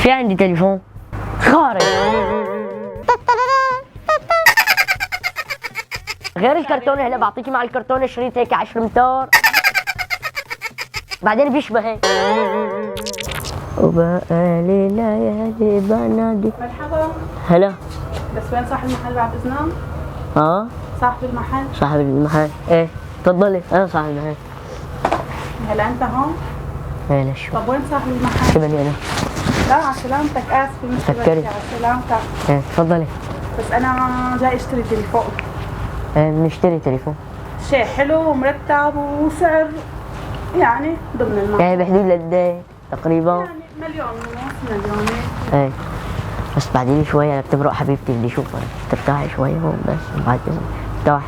في عندي تليفون خارق غير الكرتونة. هلا بعطيكي مع الكرتونة شريط هيك 10 امتار بعدين بيشبه هيك. وبقالي ليالي بنادي. مرحبا. هلا. بس وين صاحب المحل بعد اذنك؟ صاحب المحل؟ صاحب المحل ايه تفضلي انا صاحب المحل. هلا انت هون؟ ايه ليش؟ طب وين صاحب المحل؟ شو بدي انا؟ لا على سلامتك، اسفه مش سكري. على سلامتك. ايه تفضلي. بس انا جاي اشتري تليفون. ايه بنشتري تليفون. شيء حلو ومرتب وسعر يعني ضمن المحل. يعني بحدود قد ايه تقريبا؟ يعني مليون ونص مليونين. ايه بس بعدين شوي انا بتمرق حبيبتي بدي اشوفها ترتاحي شوي هون بس بعد اذن ارتاحي.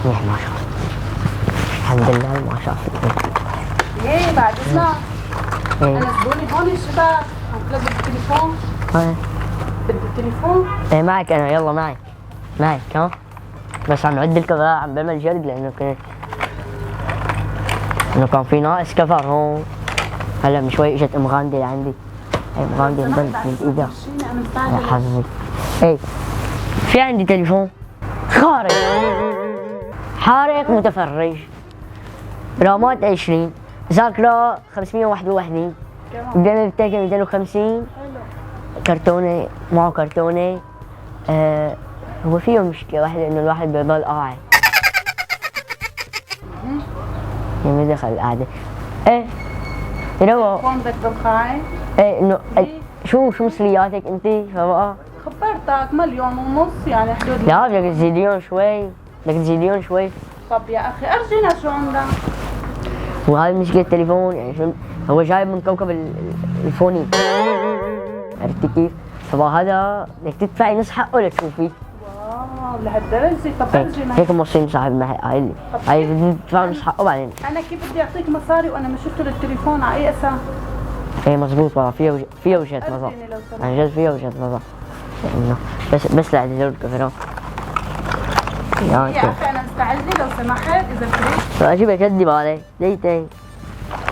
منيح ما شاء الله الحمد لله ما شاء الله. ايه بعد اذنك ايه انا زبوني هون الشباب عم تلاقي التليفون. ايه بدي التليفون. ايه معك انا يلا معك ها بس عم نعد الكفر عم بعمل جرد لانه كان في ناقص كفر هون. هلا من شوي اجت ام غاندي لعندي. هي ام غاندي انبلت من ايدها يا حبيبي. ايه في عندي تليفون خارق حارق متفرج رامات 20 ذاكرة 521 قدامي بتاعي 250 كرتونة معه كرتونة. هو فيه مشكلة واحدة انه الواحد بيضل قاعد يعني دخل القعدة. ايه روق. هون بدك تضل قاعد؟ ايه انه شو مصرياتك انت فبقى؟ خبرتك مليون ونص يعني حدود. لا بدك تزيديهم شوي. طب يا اخي ارجينا شو عندك؟ وهاي مشكلة التليفون يعني شو هو جايب من كوكب الفوني عرفتي كيف؟ فهذا بدك تدفعي نص حقه لتشوفيه. واو لهالدرجة. طب ارجينا هيك موصين صاحب المحل هاي بدك تدفعي نص حقه بعدين. انا كيف بدي اعطيك مصاري وانا ما شفته للتليفون على اي اساس؟ ايه مزبوط والله فيها وجهة نظر. عن جد فيها وجهة نظر انه بس لعدي الكفرات. يا اخي انا مستعجلة لو سمحت اذا بتريد. اجيب اكذب عليك ليه تاني؟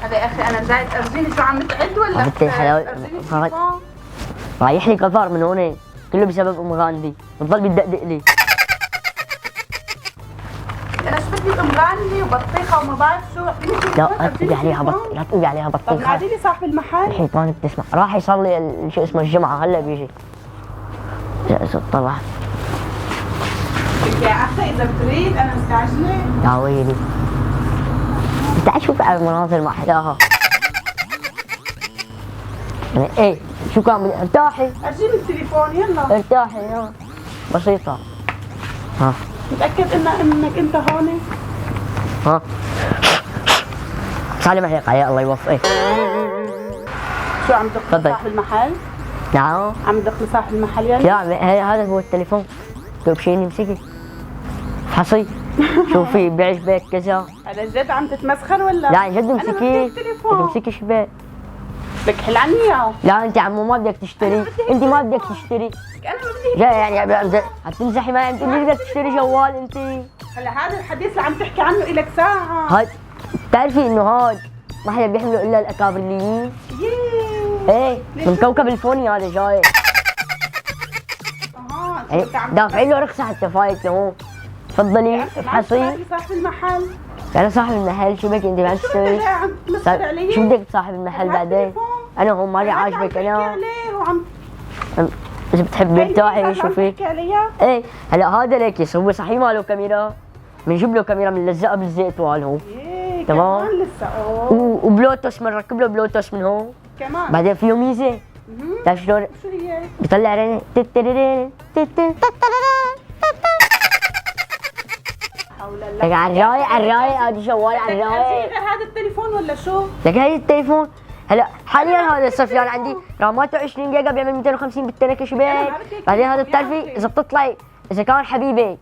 هذا يا اخي انا جاي ارجيني شو عم بتعد ولا حلاوة رايح لي كفر من هون كله بسبب ام غاندي بتضل بتدقدق لي. انا شو بدي ام غاندي وبطيخه وما بعرف شو. لا تقولي عليها بطيخه. طب نادي لي صاحب المحل. الحيطان بتسمع راح يصلي شو اسمه الجمعه هلا بيجي. طلع يا اخي اذا بتريد انا مستعجله. يا ويلي تعال شوف على المناظر ما احلاها. يعني ايه شو كان بدي ارتاحي. ارجيني التليفون يلا. ارتاحي يلا بسيطة. ها متأكد انك انت هون؟ ها سالم عليك عليه الله يوفقك. شو عم تدخل صاحب المحل؟ نعم عم تدخل صاحب المحل يلا؟ لا هذا هو التليفون. تبشيني امسكي فحصي شوفي بيعش بيت كذا. على جد عم تتمسخر ولا؟ لا عن جد امسكيه. التليفون امسكي شباك. بدك حل عني اياه. لا انت عمو ما بدك تشتري. انت ما بدك تشتري. انا ما بدي. جاي يعني هتمزحي معي انت اللي بدك تشتري جوال انت. هلا هذا الحديث اللي عم تحكي عنه الك ساعة. هاد بتعرفي انه هاد ما حدا بيحمله الا الاكابرليين. ايه من كوكب الفوني هذا جاي. ايه دافعين له رخصة حتى فايت لهون. تفضلي افحصي. صاحب المحل. انا صاحب المحل شو بك انت ما تشتري؟ شو بدك صاحب المحل بعدين؟ انا هون مالي عاجبك انا. اذا بتحبي ارتاحي شوفي. ايه هلا هذا ليكس هو صحيح ما له كاميرا بنجيب له كاميرا بنلزقها بالزيت وال هون. تمام وبلوتوث بنركب له بلوتوث من هون كمان. بعدين فيه ميزه بتعرف شلون؟ شو هي؟ بيطلع رنة لك على الرايق هذا جوال على الرايق. هذا التليفون ولا شو؟ لك هي التليفون هلا حاليا هذا الصفيان عندي راماته 20 جيجا بيعمل 250 بالتنكه شباك. بعدين هذا بتعرفي اذا بتطلعي اذا كان حبيبك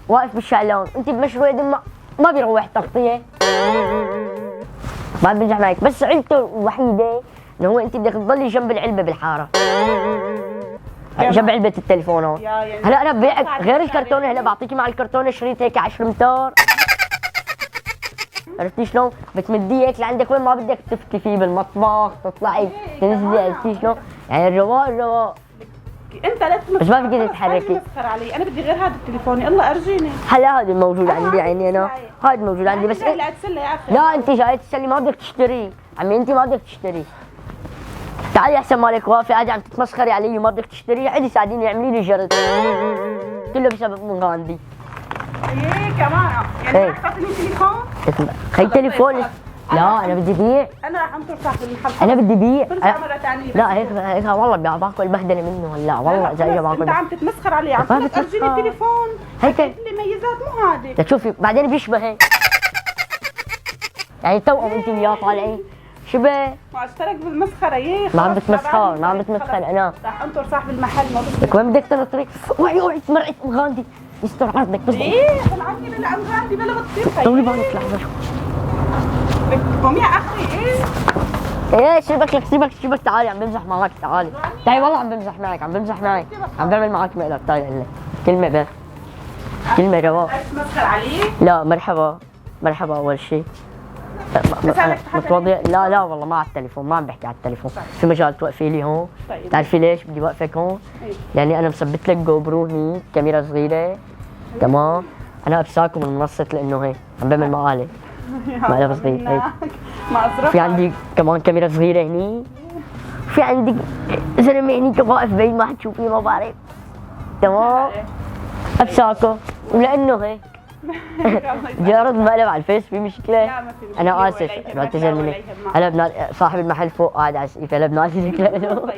واقف بالشعلان انت بمشروع دم ما بيروح تغطيه ما بنجح معك. بس عيبته الوحيده انه هو انت بدك تضلي جنب العلبه بالحاره جنب علبه التليفونات. هلا انا ببيعك غير الكرتونه. هلا بعطيكي مع الكرتونه شريط هيك 10 امتار عرفتي شلون؟ بتمديه هيك لعندك وين ما بدك، تفتي فيه بالمطبخ، تطلعي تنزلي، عرفتي شلون؟ يعني الرواق الرواق. انت لا تمسخر، بس ما بدك خلص تتحركي. هاي مسخر علي، انا بدي غير هذا التليفون، يلا ارجيني. هلا هذا الموجود عندي عيني انا، هذا الموجود عندي بس لا لا تسلى يا اخي. لا انت جاي تسلي ما بدك تشتري، عمي انت ما بدك تشتري. تعالي احسن مالك واقفه قاعده عم تتمسخري علي وما بدك تشتري، عادي ساعديني اعملي لي جرد. كله بسبب من غاندي. ايه كمان يعني إيه. راح تعطيني تليفون؟ خي تليفون. لا انا بدي بيع، انا راح انطر صاحب المحل. انا بدي بيع. برجع مرة ثانية. لا هيك والله باكل بهدله منه هلا والله اذا اجى باكل. انت عم تتمسخر علي، عم تقول لك ارجيني التليفون. هيك اللي ميزات مو هذه. تشوفي بعدين بيشبه هيك. يعني توأم انت وياه طالعين شبه. ما اشترك بالمسخرة ايه. ما عم بتمسخر، ما عم بتمسخر انا. راح انطر صاحب المحل ما لك وين بدك تنطري؟ اوعي تمرقت مغاندي، يستر عرضك بس. ايه طلعني بلا امغاندي بلا بطيخة. طولي بالك لحظه شو. قوم يا اخي ايه. ايه سيبك تعالي عم بمزح معك، تعالي والله عم بمزح معك، عم بعمل معك مقلب. تعالي قلك كلمة بس، كلمة رواق. تمسخر علي؟ لا مرحبا أول شيء. متوضي. لا والله ما على التليفون، ما عم بحكي على التليفون. في مجال توقفي لي هون. طيب. تعرفي ليش بدي وقفك هون؟ يعني أنا مثبت لك جو برو هني، كاميرا صغيرة تمام. أنا أبساكم من منصة لأنه هيك عم بعمل مقالب. مقلب صغير هيك. ما أصرف. في عندي كمان كاميرا صغيرة هني. في عندي زلمة هنيك واقف بعيد ما حتشوفيه ما بعرف. تمام. أبساكم ولأنه هيك بدي أعرض المقلب على الفيس، في مشكلة؟ لا ما في مشكلة. أنا آسف بعتذر منك. هلا صاحب المحل فوق قاعد على السقيفة، هلا بنادي لك لإله.